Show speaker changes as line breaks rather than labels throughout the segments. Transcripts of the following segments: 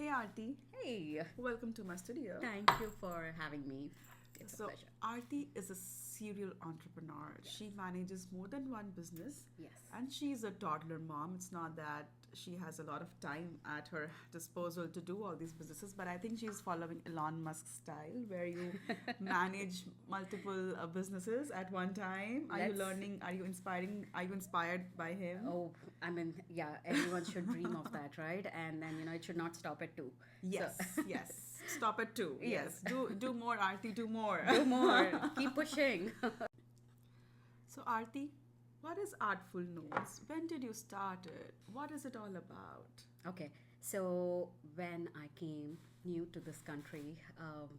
Hey Aarti,
Hey,
welcome to my studio.
thank you for having me. It's a
So,
pleasure.
Aarti is a serial entrepreneur. She
Yes.
manages more than one business
Yes.
and she's a toddler mom. It's not that she has a lot of time at her disposal to do all these businesses, but I think she's following Elon Musk style where you manage multiple businesses at one time. Are you
Let's.
learning? Are you inspiring? Are you inspired by him?
Oh, I mean, yeah, everyone should dream of that, right? And then, it should not stop at two. So,
Yes, yes. Stop at two.
yes,
Yes. Do more, Aarti, do more.
do more, keep pushing.
So, Aarti, what is Artful Notes? When did you start it? What is it all about?
Okay, so when I came new to this country,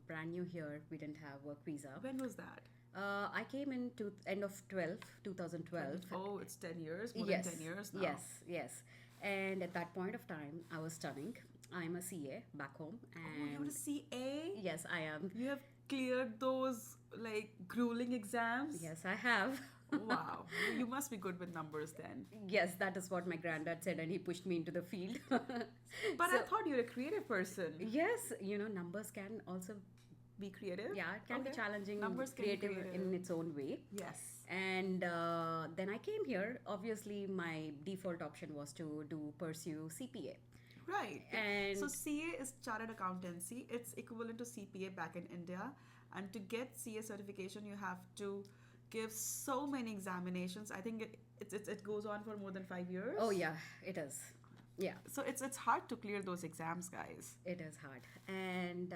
brand new here, we didn't have work visa.
When was that?
I came in to end of 2012.
Oh, it's 10 years, more than
Yes,
10 years now.
yes, yes. And at that point of time, I was studying. I'm a CA back home,
Oh, you're a
and
CA?
yes, I am.
You have cleared those like grueling exams?
Yes, I have.
Wow. You must be good with numbers then.
Yes, that is what my granddad said, and he pushed me into the field.
But I
So,
thought you're a creative person.
yes, numbers can also,
Be creative?
yeah, it can be
Okay.
challenging,
Numbers can be
creative in its own way.
Yes.
And then I came here. Obviously, my default option was to pursue CPA.
Right.
And
So CA is Chartered Accountancy. It's equivalent to CPA back in India. And to get CA certification, you have to give so many examinations. I think it goes on for more than 5 years.
oh yeah, it is. Yeah,
So it's hard to clear those exams, guys.
it is hard. And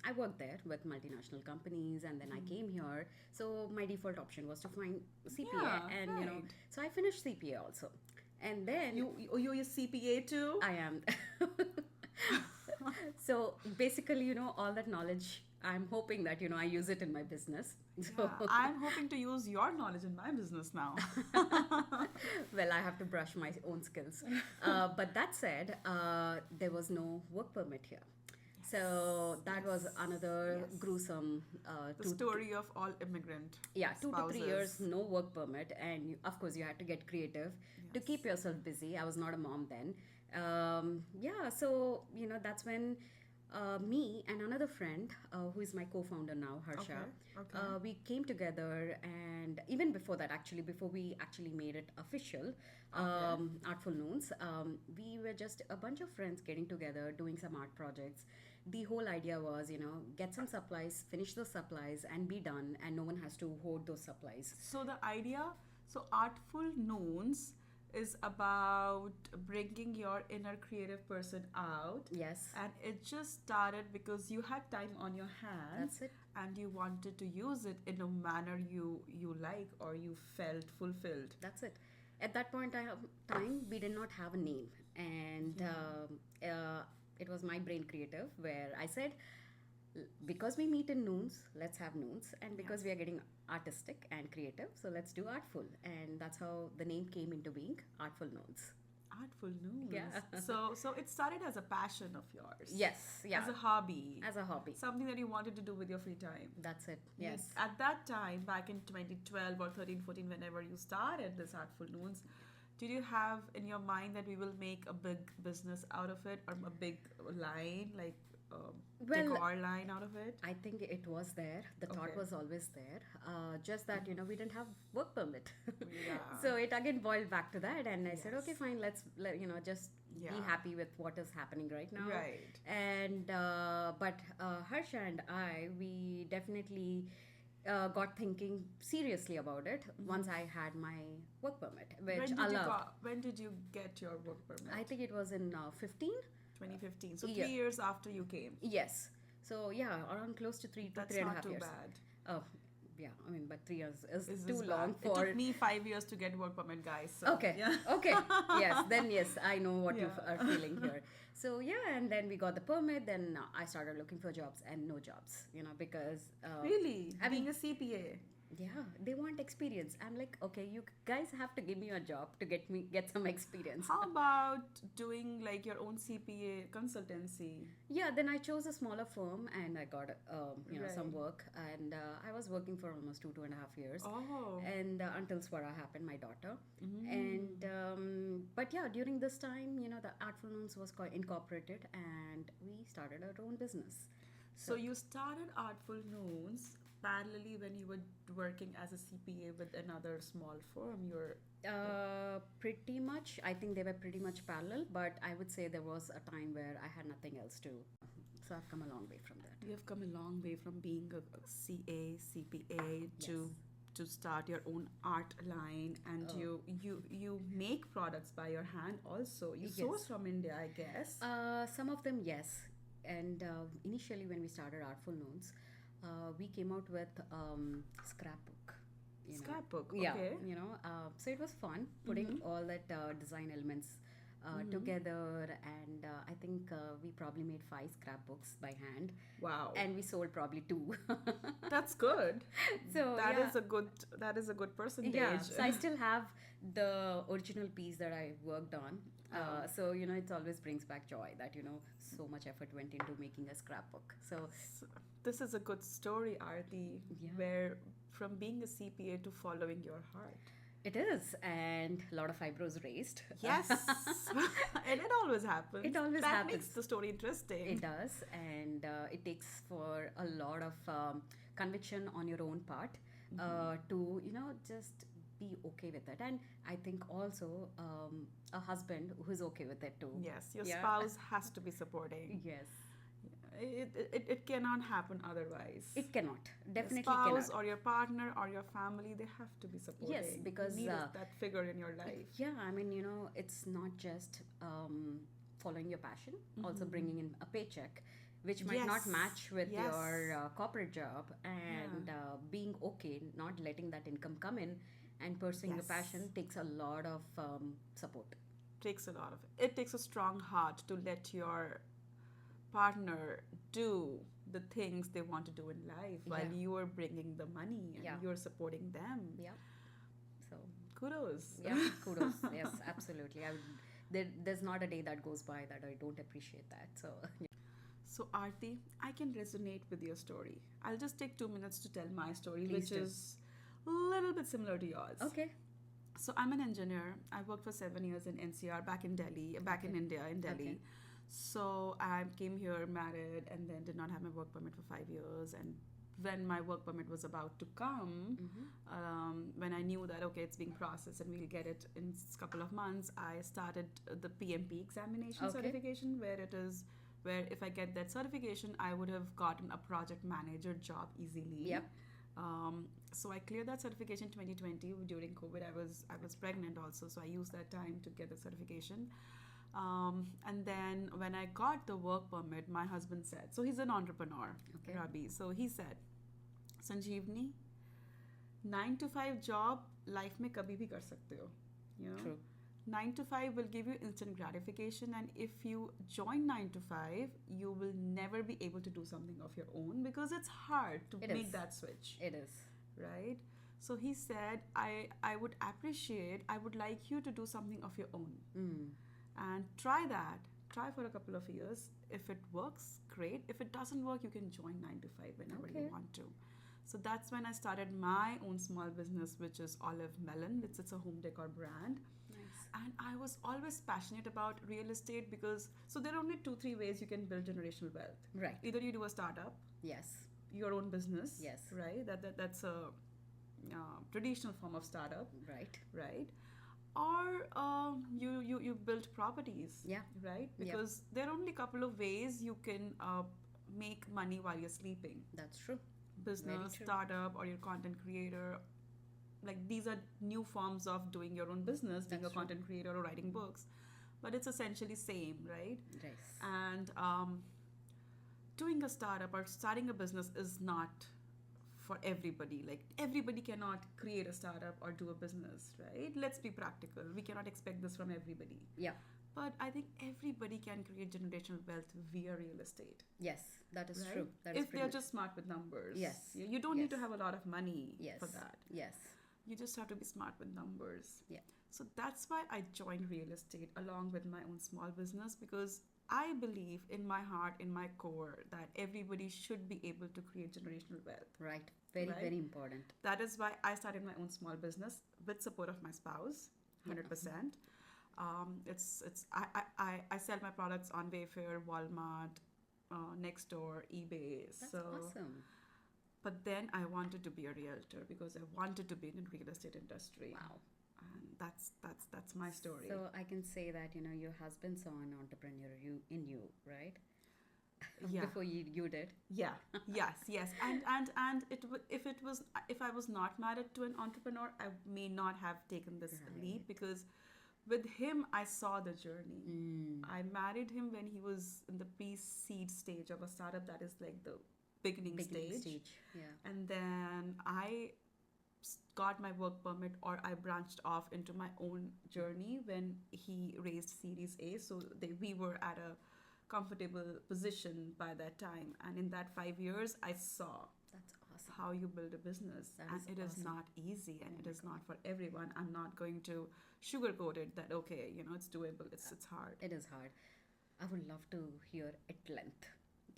I worked there with multinational companies, and then I came here. So my default option was to find CPA,
Yeah,
and
right.
so I finished CPA also. And then
You're a CPA too?
I am. So basically, all that knowledge, I'm hoping that I use it in my business. So
Yeah, I'm hoping to use your knowledge in my business now.
well, I have to brush my own skills. But that said, there was no work permit here. So that was another
Yes.
gruesome
The story of all immigrant
yeah, 2 to 3 years
spouses.
no work permit, and of course you had to get creative to
Yes.
keep yourself busy. I was not a mom then. Yeah, so that's when me and another friend who is my co-founder now, Harsha,
Okay, okay.
we came together. And even before that, actually, before we actually made it official, Artful Noons, we were just a bunch of friends getting together doing some art projects. The whole idea was, get some supplies, finish those supplies, and be done, and no one has to hoard those supplies.
So the idea, so Artful Noons is about bringing your inner creative person out.
Yes.
And it just started because you had time on your hands
That's it.
and you wanted to use it in a manner you like or you felt fulfilled.
That's it. At that point of time, we did not have a name, and it was my brain creative where I said, because we meet in noons, let's have noons, and because we are getting artistic and creative, so let's do artful, and that's how the name came into being, Artful Noons.
Artful Noons.
Yeah.
So it started as a passion of yours.
Yes,
As
yeah,
a hobby.
as a hobby.
Something that you wanted to do with your free time.
That's it.
You-
Yes.
At that time, back in 2012 or 13, 14, whenever you started this Artful Noons, did you have in your mind that we will make a big business out of it or a big line, like
Well,
decor line out of it?
I think it was there. The thought
Okay.
was always there. Just that we didn't have work permit,
Yeah.
so it again boiled back to that. And I said,
Yes.
okay, fine. Let's just be
Yeah.
happy with what is happening right now.
Right.
And but Harsha and I, we definitely got thinking seriously about it once I had my work permit, which I loved.
When did you get your work permit?
I think it was in 15.
2015. So
Yeah.
3 years after you came.
Yes. So yeah, around close to three to
That's
three and a
not
half
too
years.
bad.
Oh, yeah. I mean, but 3 years is
This
too
is
long
bad.
for.
It took me 5 years to get work permit, guys. So,
Okay.
Yeah.
Okay. Yes. Then yes, I know what you
Yeah.
are feeling here. So yeah, and then we got the permit. Then I started looking for jobs and no jobs. Because
Really?
I mean,
Being a CPA.
Yeah, they want experience. I'm like, okay, you guys have to give me a job to get some experience.
How about doing like your own CPA consultancy?
Yeah, then I chose a smaller firm and I got some
Right.
work, and I was working for almost 2.5 years,
Oh.
and until Swara happened, my daughter.
Mm.
And but yeah, during this time, the Artful Noons was incorporated, and we started our own business. So
So you started Artful Noons parallelly when you were working as a CPA with another small firm. You're
pretty much, I think they were pretty much parallel, but I would say there was a time where I had nothing else to. So I've come a long way from that.
you have come a long way from being a CA, CPA
Yes.
to start your own art line, and
Oh.
you make products by your hand also. You
Yes.
source from India, I guess.
Some of them, yes. And initially, when we started Artful Noons, we came out with scrapbook.
Scrapbook,
Yeah,
okay.
so it was fun putting all that design elements together, and I think we probably made 5 scrapbooks by hand,
Wow.
and we sold probably 2.
That's good.
So
That
yeah,
is a good percentage.
yeah. So I still have the original piece that I worked on. So it always brings back joy that so much effort went into making a scrapbook. So
So, this is a good story, Arti,
yeah,
where from being a CPA to following your heart.
it is, and a lot of eyebrows raised.
Yes, and it always happens.
It always
That makes
happens.
the story interesting.
It does, and it takes for a lot of conviction on your own part to just be okay with it. And I think also a husband who is okay with it too.
Yes, your
Yeah.
spouse has to be supporting.
Yes,
It cannot happen otherwise.
it cannot.
Your
Definitely
spouse
cannot.
or your partner or your family, they have to be supporting.
Yes, because
you need that figure in your life.
yeah, I mean, it's not just following your passion, also bringing in a paycheck, which might not
Yes,
match with
yes.
your corporate job, and being okay, not letting that income come in, and pursuing your
Yes.
passion takes a lot of support.
Takes a lot of it takes a strong heart to let your partner do the things they want to do in life while
Yeah.
you are bringing the money and
Yeah.
you're supporting them.
Yeah. So
Kudos.
yeah, kudos. Yes, absolutely. There's not a day that goes by that I don't appreciate that. So
So, Aarti, I can resonate with your story. I'll just take 2 minutes to tell my story,
Please
which
do.
is a little bit similar to yours.
okay.
So, I'm an engineer. I worked for 7 years in NCR back in Delhi, back in
Okay.
India, in Delhi.
Okay.
So, I came here married and then did not have my work permit for 5 years. And when my work permit was about to come, when I knew that, okay, it's being processed and we'll get it in a couple of months, I started the PMP examination
Okay.
certification, where if I get that certification, I would have gotten a project manager job easily.
Yep.
So I cleared that certification 2020 during COVID. I was pregnant also, so I used that time to get the certification. And then when I got the work permit, my husband said, so he's an entrepreneur,
Okay.
Rabi. So he said, Sanjeevni, 9 to 5 job life में कभी भी कर सकते हो, you know.
True.
9 to 5 will give you instant gratification, and if you join 9 to 5, you will never be able to do something of your own because it's hard to
It
make
is.
that switch,
It is.
right? So he said, I would appreciate, I would like you to do something of your own
Mm.
and try that. Try for a couple of years. If it works, great. If it doesn't work, you can join 9 to 5 whenever you
Okay.
want to. So that's when I started my own small business, which is Olive Melon. It's a home decor brand.
Nice.
And I was always passionate about real estate because, so there are only 2-3 ways you can build generational wealth.
Right.
Either you do a startup,
Yes.
your own business,
Yes.
right? That's a traditional form of startup,
Right.
right? Or you build properties,
Yeah.
right?
Yeah.
Because there are only a couple of ways you can make money while you're sleeping.
That's true.
Business,
true.
startup, or your content creator. Like these are new forms of doing your own business, being
That's
a
true.
content creator or writing books, but it's essentially same, right?
Yes.
And doing a startup or starting a business is not for everybody. Like everybody cannot create a startup or do a business, right? Let's be practical. We cannot expect this from everybody.
Yeah.
But I think everybody can create generational wealth via real estate.
Yes, that is
Right?
true. That is
If
pretty
they're
much.
just smart with numbers.
Yes.
You don't need to
Yes.
have a lot of money
Yes.
for that.
Yes.
You just have to be smart with numbers.
Yeah.
So that's why I joined real estate along with my own small business, because I believe in my heart, in my core, that everybody should be able to create generational wealth.
Right. Very,
Right?
very important.
That is why I started my own small business with support of my spouse, 100%. I sell my products on Wayfair, Walmart, Nextdoor, eBay.
That's
So,
awesome.
but then I wanted to be a realtor because I wanted to be in the real estate industry.
Wow.
And that's my story.
So I can say that, your husband saw an entrepreneur in you, right?
Yeah.
Before you did.
Yeah. Yes. And if I was not married to an entrepreneur, I may not have taken this leap, because with him I saw the journey. I married him when he was in the pre-seed stage of a startup, that is like the beginning stage.
Yeah.
And then I got my work permit, or I branched off into my own journey when he raised Series A. So we were at a comfortable position by that time. And in that 5 years, I saw
That's awesome.
how you build a business.
That
And
is
it is
awesome.
not easy, and it is not for everyone. I'm not going to sugarcoat it that, okay, it's doable. It's hard.
It is hard. I would love to hear at length.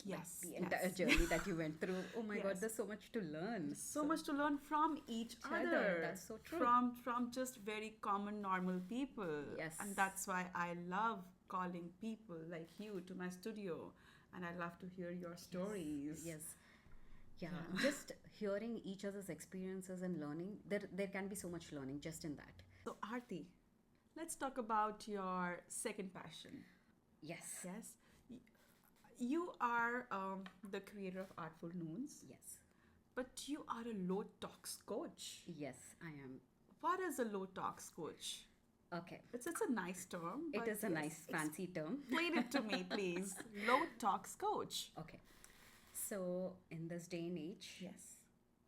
Yes.
The entire
yes.
journey that you went through. Oh my God,
Yes.
there's so much to learn.
So much to learn from each
other.
other.
That's so true.
From just very common normal people.
Yes.
And that's why I love calling people like you to my studio, and I love to hear your stories.
Yes. Yeah. Just hearing each other's experiences and learning, there can be so much learning just in that.
So Aarti, let's talk about your second passion.
Yes.
Yes. You are the creator of Artful Noons,
Yes.
but you are a low tox coach.
Yes, I am.
What is a low tox coach?
Okay.
It's a nice term.
It
but
is a
yes,
nice fancy term.
explain it to me, please. Low tox coach.
Okay. So, in this day and age,
Yes.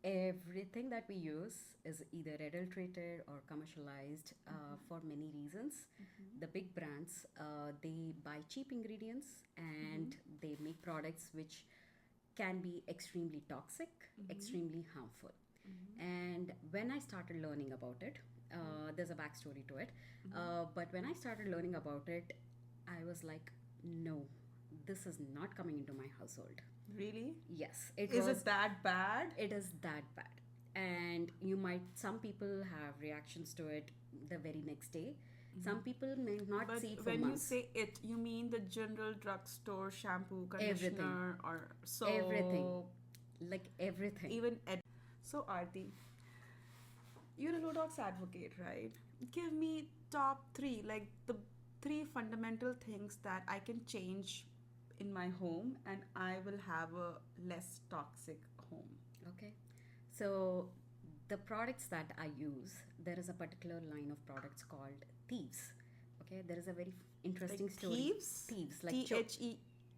everything that we use is either adulterated or commercialized for many reasons. The big brands, they buy cheap ingredients and they make products which can be extremely toxic, extremely harmful. And when I started learning about it, there's a backstory to it. But when I started learning about it, I was like, no, this is not coming into my household.
Really?
Yes,
Is it that bad?
it is that bad. And some people have reactions to it the very next day. Some people may not
But
see it for
when
months.
you say it, you mean the general drugstore shampoo, conditioner, or soap?
Everything. Like everything.
Even so, Aarti, you're a low tox advocate, right? Give me top 3, like the 3 fundamental things that I can change in my home, and I will have a less toxic home.
Okay. So the products that I use, there is a particular line of products called Thieves. Okay. There is a very interesting
Like
story.
thieves?
Thieves. Like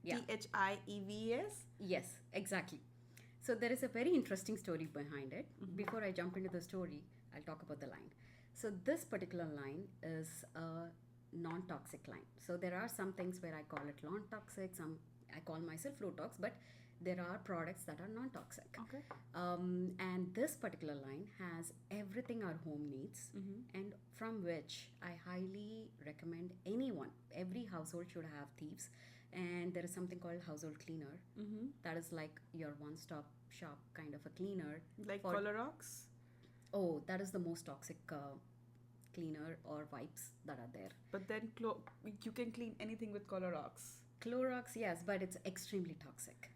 Yeah.
THIEVS?
Yes, exactly. So there is a very interesting story behind it. Before I jump into the story, I'll talk about the line. So this particular line is a non-toxic line. So there are some things where I call it non-toxic, some I call myself low tox, but there are products that are non-toxic.
Okay.
And this particular line has everything our home needs, and from which I highly recommend anyone. Every household should have Thieves. And there is something called household cleaner. That is like your one-stop shop kind of a cleaner.
Like
for-
Clorox?
Oh, that is the most toxic cleaner or wipes that are there.
But then you can clean anything with Clorox.
Clorox, yes, but it's extremely toxic.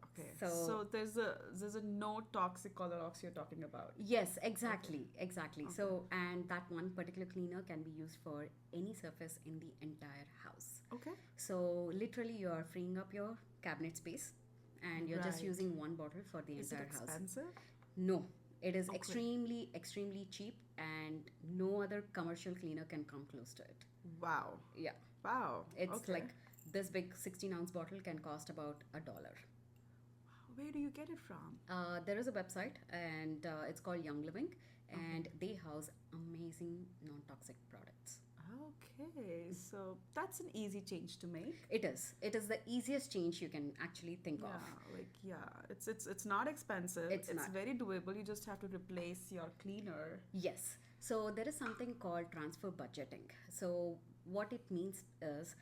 Okay.
So-
So there's a no toxic Clorox you're talking about.
Yes, exactly. So, and that one particular cleaner can be used for any surface in the entire house.
Okay.
So, literally, you are freeing up your cabinet space, and you're just
Right.
using one bottle for the
Is it
entire house.
expensive?
No, it is
Okay.
extremely cheap, and no other commercial cleaner can come close to it.
Wow.
Yeah,
Wow.
it's
Okay.
like this big 16-ounce bottle can cost about $1.
Where do you get it from?
There is a website, and it's called Young Living, and they house amazing non-toxic products.
Okay, so that's an easy change to make.
It is. It is the easiest change you can actually think
Yeah,
of.
it's not expensive.
It's
It's
not.
very doable. You just have to replace your cleaner.
Yes. So there is something called transfer budgeting. So what it means is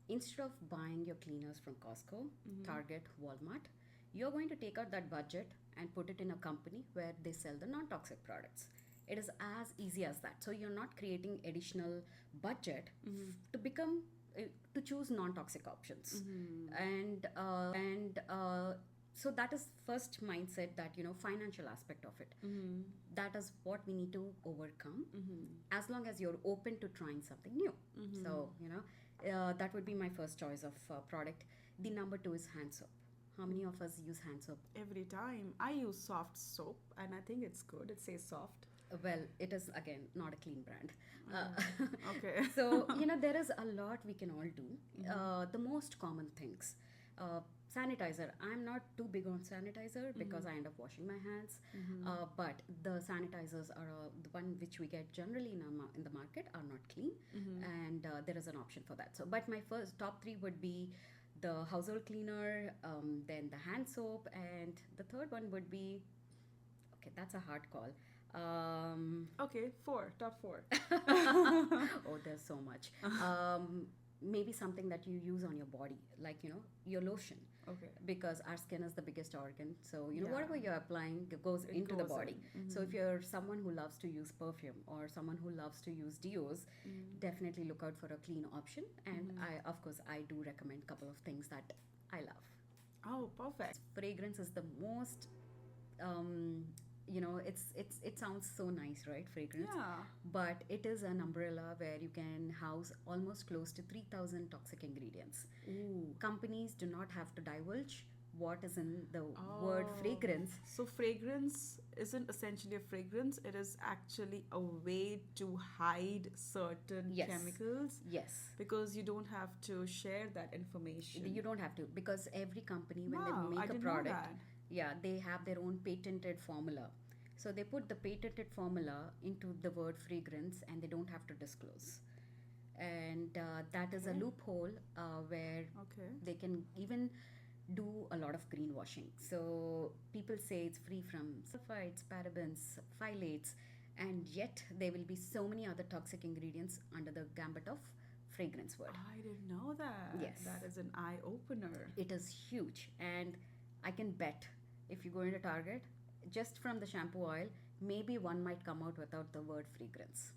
instead of buying your cleaners from Costco, Target, Walmart, you're going to take out that budget and put it in a company where they sell the non-toxic products. It is as easy as that. So you're not creating additional budget to become to choose non-toxic options, and so that is first mindset, that financial aspect of it. That is what we need to overcome, as long as you're open to trying something new. So that would be my first choice of product. The number two is hand soap. How many of us use hand soap?
Every time I use soft soap, and I think it's good. It says soft.
Well, it is again not a clean brand.
Okay.
So there is a lot we can all do. The most common things, sanitizer. I'm not too big on sanitizer because I end up washing my hands. But the sanitizers are the one which we get generally in the market are not clean, and there is an option for that. So, but my first top three would be the household cleaner, then the hand soap, and the third one would be, okay, that's a hard call.
Okay, top four.
Oh, there's so much. Maybe something that you use on your body, like your lotion,
Okay.
because our skin is the biggest organ. So
Yeah.
whatever you're applying goes
It
into the
goes
body.
in.
So if you're someone who loves to use perfume or someone who loves to use deos, definitely look out for a clean option. And of course, I do recommend a couple of things that I love.
Oh, perfect.
Fragrance is the most it sounds so nice, right? Fragrance.
Yeah.
But it is an umbrella where you can house almost close to 3,000 toxic ingredients.
Ooh.
Companies do not have to divulge what is in the word fragrance.
So fragrance isn't essentially a fragrance. It is actually a way to hide certain
Yes.
chemicals,
Yes.
because you don't have to share that information.
You don't have to, because every company, when
Wow,
they
I
make a
didn't know
product,
that.
yeah, they have their own patented formula. So they put the patented formula into the word fragrance and they don't have to disclose. And that is a
Okay.
loophole where
Okay.
they can even do a lot of greenwashing. So people say it's free from sulfites, parabens, phthalates, and yet there will be so many other toxic ingredients under the gambit of fragrance word.
I didn't know that.
Yes.
That is an eye opener.
It is huge, and I can bet if you go into Target, just from the shampoo oil, maybe one might come out without the word fragrance.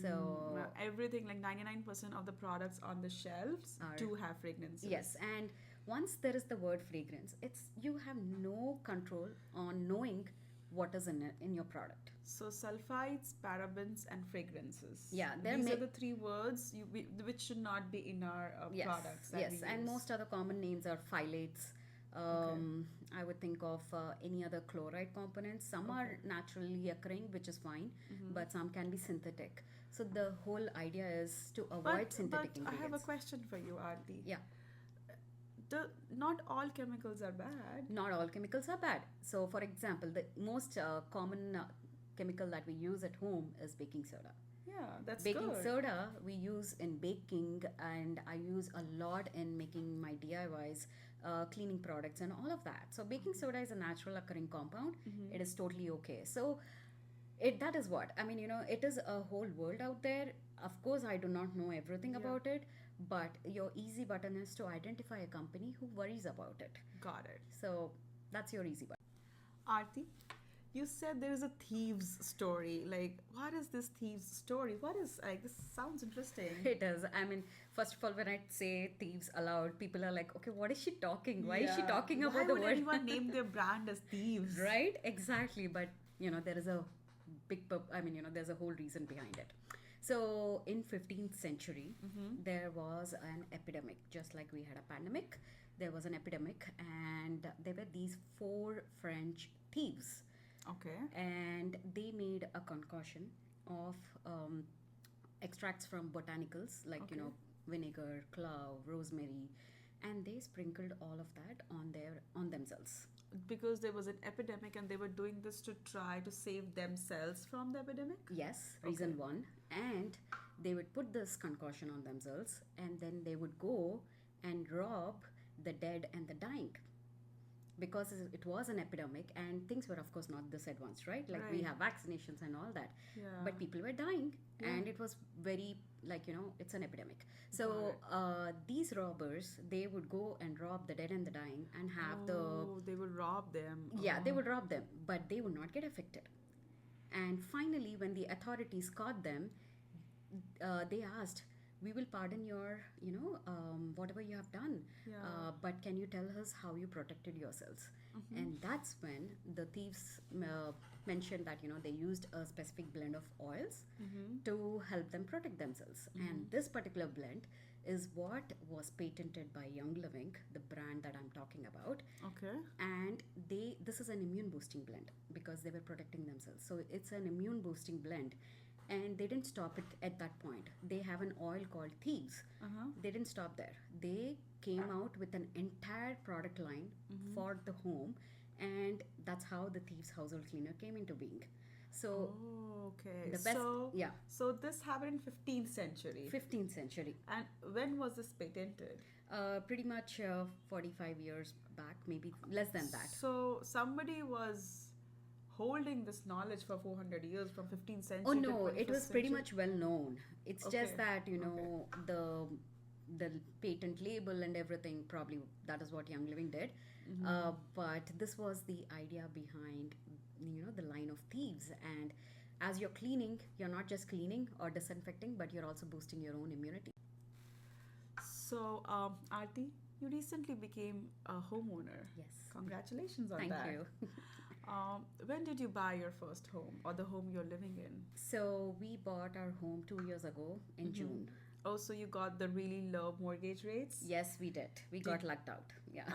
So
Everything, like 99% of the products on the shelves
Are-
do have fragrances.
yes, and once there is the word fragrance, it's you have no control on knowing what is in it, in your product.
So sulfites, parabens, and fragrances.
Yeah, they're
these are
ma-
the three words which should not be in our
Yes,
products. That
yes,
we
and
use.
most other common names are phthalates. I would think of any other chloride components. Some are naturally occurring, which is fine, but some can be synthetic. So the whole idea is to avoid synthetic
but I have a
ingredients.
question for you, Aarti.
Yeah,
Not all chemicals are bad.
not all chemicals are bad. So, for example, the most common chemical that we use at home is baking soda.
Yeah, that's
Baking
good.
soda we use in baking, and I use a lot in making my DIYs, cleaning products, and all of that. So, baking soda is a natural occurring compound. It is totally okay. So, that is what I mean. It is a whole world out there. Of course, I do not know everything about it, but your easy button is to identify a company who worries about it.
Got it.
So, that's your easy button.
Aarti, you said there is a thieves story. Like, what is this thieves story? What is, like, this sounds interesting.
It is. I mean, first of all, when I say thieves aloud, people are like, okay, what is she talking? Why is she
Yeah.
talking
Why
about the
would
word?
anyone name their brand as thieves?
Right? Exactly. But, there is a there's a whole reason behind it. So, in 15th century, there was an epidemic. Just like we had a pandemic, there was an epidemic. And there were these 4 French thieves.
Okay.
And they made a concoction of extracts from botanicals like
Okay.
vinegar, clove, rosemary, and they sprinkled all of that on themselves.
Because there was an epidemic and they were doing this to try to save themselves from the epidemic?
Yes, reason
Okay.
one. And they would put this concoction on themselves, and then they would go and rob the dead and the dying, because it was an epidemic and things were of course not this advanced, right? Like we
Right.
have vaccinations and all that,
Yeah.
but people were dying,
Yeah.
and it was very, like, it's an epidemic. So
Got
these robbers, they would go and rob the dead and the dying and have the,
Oh, they will rob them.
yeah, they
Oh.
would rob them, but they would not get affected. And finally, when the authorities caught them, they asked, we will pardon your, whatever you have done,
Yeah.
but can you tell us how you protected yourselves? And that's when the thieves mentioned that, they used a specific blend of oils to help them protect themselves. And this particular blend is what was patented by Young Living, the brand that I'm talking about.
Okay.
And this is an immune boosting blend because they were protecting themselves. So it's an immune boosting blend. And they didn't stop it at that point. They have an oil called Thieves. They didn't stop there. They came out with an entire product line for the home, and that's how the Thieves household cleaner came into being. So
Oh, okay.
the best,
So,
yeah,
so this happened in 15th century.
15th century.
And when was this patented?
Pretty much 45 years back, maybe less than that.
So somebody was holding this knowledge for 400 years from 15th century
Oh
to
no, it
21st
was pretty
century?
much well known. It's just
Okay,
that, the patent label and everything, probably that is what Young Living did. But this was the idea behind, the line of Thieves. And as you're cleaning, you're not just cleaning or disinfecting, but you're also boosting your own immunity.
So, Aarti, you recently became a homeowner.
Yes.
Congratulations on
Thank
that.
you.
When did you buy your first home or the home you're living in?
So we bought our home 2 years ago in June.
Oh, so you got the really low mortgage rates?
Yes, we did. We got lucked out. Yeah.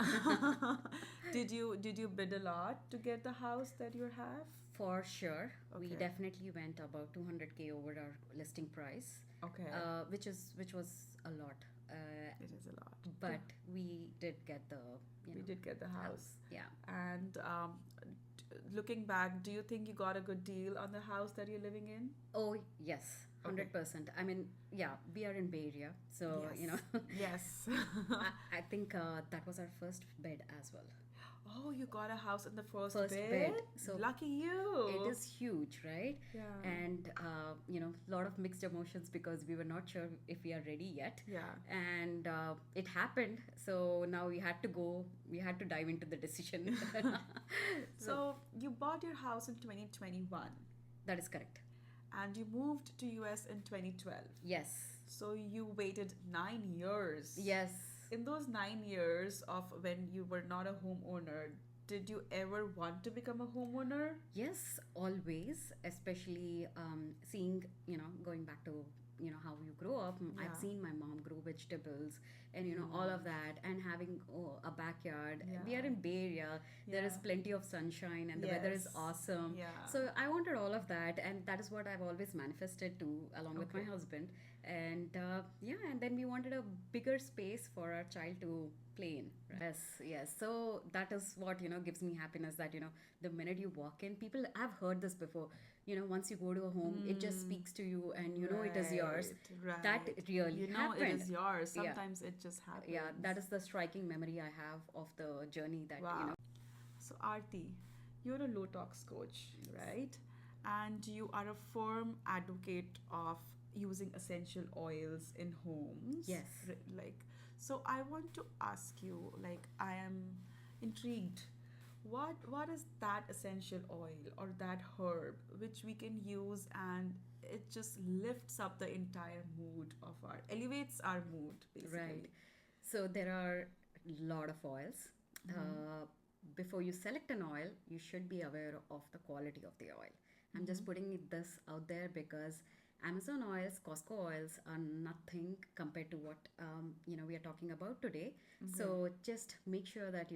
Did you bid a lot to get the house that you have?
For sure. We
Okay.
definitely went about 200K over our listing price,
Okay.
which was a lot.
It is a lot.
But we did get the,
We did get the house.
Yeah.
And looking back, do you think you got a good deal on the house that you're living in?
Oh, yes. 100%. I mean, yeah, we are in Bay Area. So,
Yes.
I think that was our first bed as well.
Oh, you got a house in the first
First
bed?
bed. So
Lucky you.
It is huge, right?
Yeah.
And, a lot of mixed emotions because we were not sure if we are ready yet.
Yeah.
And it happened. So now we had to dive into the decision.
So you bought your house in 2021
That is correct.
and you moved to US in 2012.
Yes.
So you waited 9 years.
Yes.
In those 9 years of when you were not a homeowner, did you ever want to become a homeowner?
Yes, always, especially seeing, going back to, how you grow up.
Yeah.
I've seen my mom grow vegetables and, all of that, and having a backyard. We
Yeah.
are in Bay Area. There is
Yeah.
plenty of sunshine and the weather is
Yes.
awesome.
Yeah.
So I wanted all of that, and that is what I've always manifested to, along with my
Okay.
husband. And and then we wanted a bigger space for our child to play in. Right? Yes. So that is what, gives me happiness, that, the minute you walk in, people, I've heard this before, once you go to a home, it just speaks to you and it is yours.
Right.
That really
You know
happened.
it is yours.
Yeah.
Sometimes it just happens.
Yeah, that is the striking memory I have of the journey that,
Wow. So, Aarti, you're a low tox coach, right? And you are a firm advocate of using essential oils in homes.
Yes.
So I want to ask you, I am intrigued. What is that essential oil or that herb which we can use and it just lifts up the entire mood of elevates our mood, basically.
Right. So there are a lot of oils. Before you select an oil, you should be aware of the quality of the oil. I'm just putting this out there because Amazon oils, Costco oils are nothing compared to what we are talking about today. So just make sure that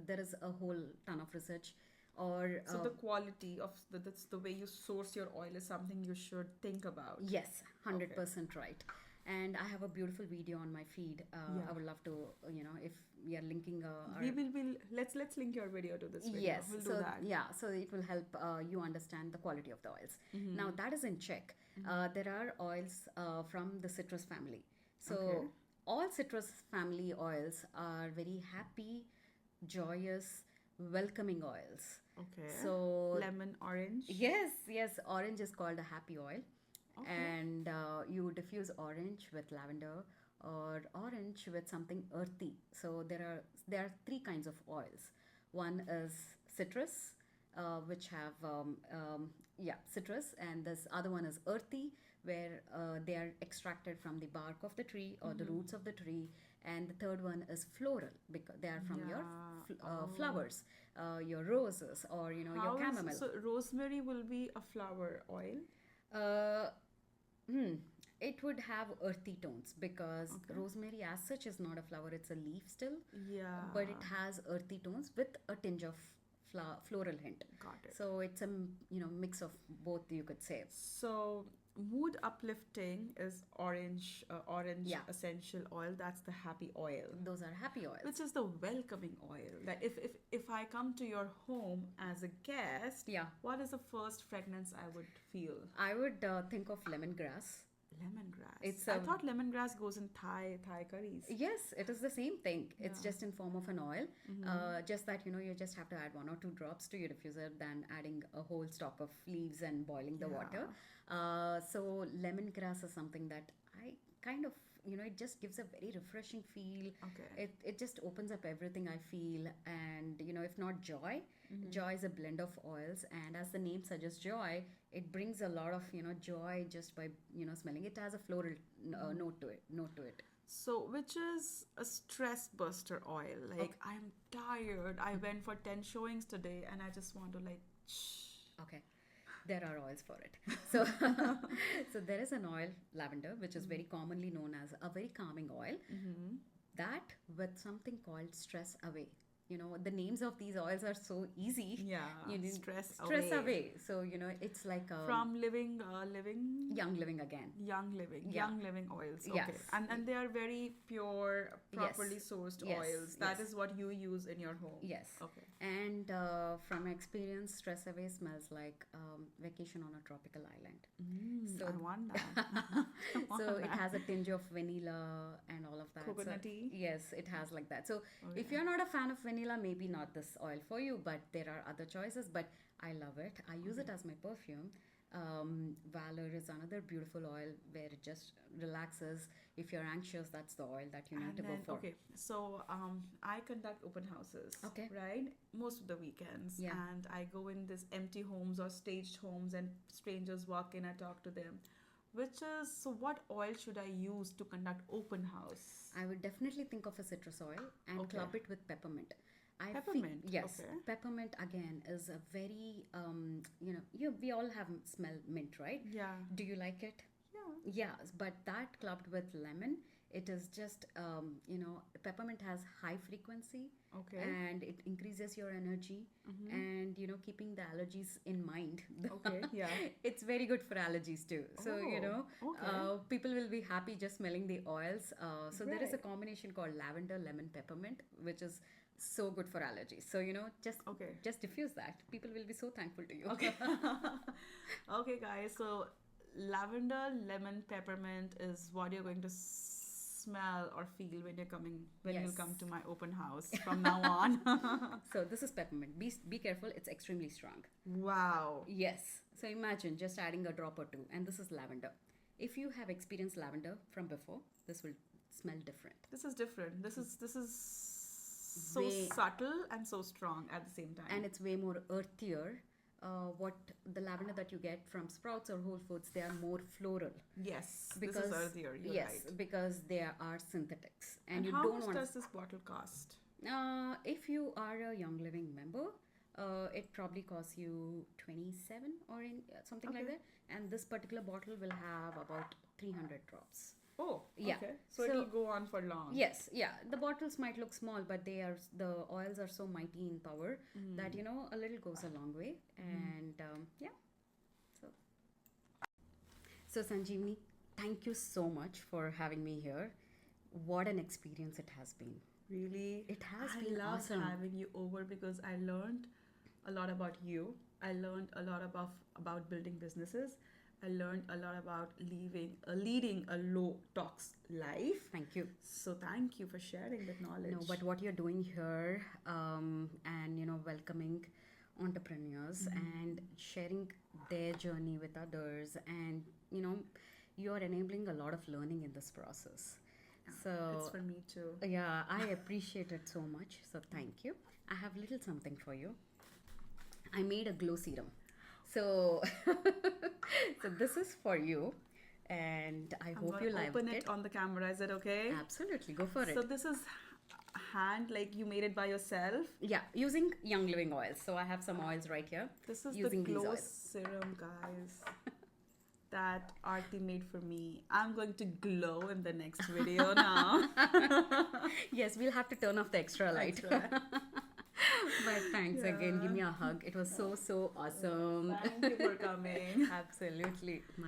there is a whole ton of research. Or
So the quality of that's the way you source your oil is something you should think about.
yes, 100% right. And I have a beautiful video on my feed.
Yeah.
I would love to, if we are linking our.
We will let's link your video to this video.
Yes,
We'll
so
do that.
yeah, so it will help you understand the quality of the oils.
Mm-hmm.
Now that is in check. There are oils from the citrus family. So
Okay.
all citrus family oils are very happy, joyous, welcoming oils.
Okay.
So
Lemon, orange.
yes, orange is called a happy oil,
Okay.
and you diffuse orange with lavender or orange with something earthy. So there are three kinds of oils. One is citrus, which have citrus, and this other one is earthy, where they are extracted from the bark of the tree or the roots of the tree, and the third one is floral because they are from your
Yeah.
flowers, your roses, or
How
your chamomile.
so rosemary will be a flower oil.
Uh, it would have earthy tones because
Okay.
rosemary as such is not a flower, it's a leaf still,
Yeah.
but it has earthy tones with a tinge of floral hint.
Got it.
So it's a mix of both, you could say.
So mood uplifting is orange
Yeah.
essential oil. That's the happy oil.
Those are happy oils.
Which is the welcoming oil. That if I come to your home as a guest,
Yeah.
what is the first fragrance I would feel?
I would think of lemongrass.
Lemongrass.
It's
I
a-
thought lemongrass goes in Thai curries.
Yes, it is the same thing. It's
Yeah. Mm-hmm.
just in form of an oil. Just that you just have to add 1 or 2 drops to your diffuser than adding a whole stalk of leaves and boiling the water. So lemongrass is something that I kind of it just gives a very refreshing feel.
Okay.
It just opens up everything I feel, and if not joy,
Mm-hmm.
joy is a blend of oils, and as the name suggests, joy, it brings a lot of joy just by smelling. It has a floral
Mm-hmm.
note to it.
So, which is a stress buster oil? Like, I'm tired. I went for 10 showings today and I just want to, like, shh.
Okay, there are oils for it. So, so there is an oil, lavender, which is very commonly known as a very calming oil. That with something called stress away. The names of these oils are so easy.
Yeah,
You need
stress
stress
away.
away. So it's like
From living
young living again.
young living,
Yeah.
young living oils. Okay.
Yes.
And they are very pure, properly
Yes.
sourced
Yes.
oils. That
Yes.
is what you use in your home.
Yes.
Okay.
And from experience, stress away smells like vacation on a tropical island. So-
I want that.
So it has a tinge of vanilla and all of that. So-
Coconutty?
yes, it has like that. So
Oh,
if
yeah.
you're not a fan of vanilla, maybe not this oil for you, but there are other choices. But I love it. I use it as my perfume. Valor is another beautiful oil where it just relaxes. If you're anxious, that's the oil that you need
And
to go
then,
for.
okay, so I conduct open houses,
Okay.
right? Most of the weekends.
Yeah.
And I go in these empty homes or staged homes and strangers walk in, I talk to them. So what oil should I use to conduct open house?
I would definitely think of a citrus oil and
Okay.
club it with peppermint.
Peppermint,
Yes,
okay.
peppermint again is a very we all have smell mint, right?
Yeah.
Do you like it?
Yeah.
Yes, but that clubbed with lemon, it is just peppermint has high frequency
Okay.
and it increases your energy and keeping the allergies in mind.
Okay, yeah.
It's very good for allergies too. So
okay.
people will be happy just smelling the oils. So there is a
Right.
combination called lavender, lemon, peppermint, which is so good for allergies. So
Okay.
just diffuse that. People will be so thankful to you.
Okay. Okay, guys. So lavender, lemon, peppermint is what you're going to smell or feel when you
Yes.
come to my open house from now on.
So this is peppermint. Be careful. It's extremely strong.
Wow.
Yes. So imagine just adding a drop or two, and this is lavender. If you have experienced lavender from before, this will smell different.
This is different. This is so
Way-
subtle and so strong at the same time.
And it's way more earthier. What the lavender that you get from Sprouts or Whole Foods, they are more floral
yes,
because
this is earthier. You're
yes,
right.
because they are synthetics,
And
you
how
don't
much
want.
does this bottle cost?
If you are a Young Living member, it probably costs you 27 or something like
Okay.
that. And this particular bottle will have about 300 drops.
Oh,
Yeah.
okay. So,
So-
it'll go on for long.
Yes, yeah. The bottles might look small, but the oils are so mighty in power that a little goes a long way. And yeah. So Sanjeevani, thank you so much for having me here. What an experience it has been.
Really,
It has
I
been
love
awesome.
having you over because I learned a lot about you. I learned a lot about building businesses. I learned a lot about leading a low tox life.
Thank you.
So thank you for sharing that
No,
knowledge.
but what you're doing here, and welcoming entrepreneurs and sharing their journey with others, and you're enabling a lot of learning in this process.
It's
So
for me too.
yeah, I appreciate it so much. So thank you. I have little something for you. I made a glow serum. So so this is for you, and I
I'm
hope
gonna
you
open
liked
it
it.
on the camera. Is it okay?
Absolutely, go for it.
So this is hand, like you made it by yourself.
Yeah, using Young Living oils. So I have some oils right here.
This is
Using
the
these
glow
oils.
serum, guys, that Aarti made for me. I'm going to glow in the next video now.
Yes, we'll have to turn off the extra light.
That's right.
But thanks again. Give
Yeah.
me a hug. It was so awesome.
Thank you for coming.
Absolutely.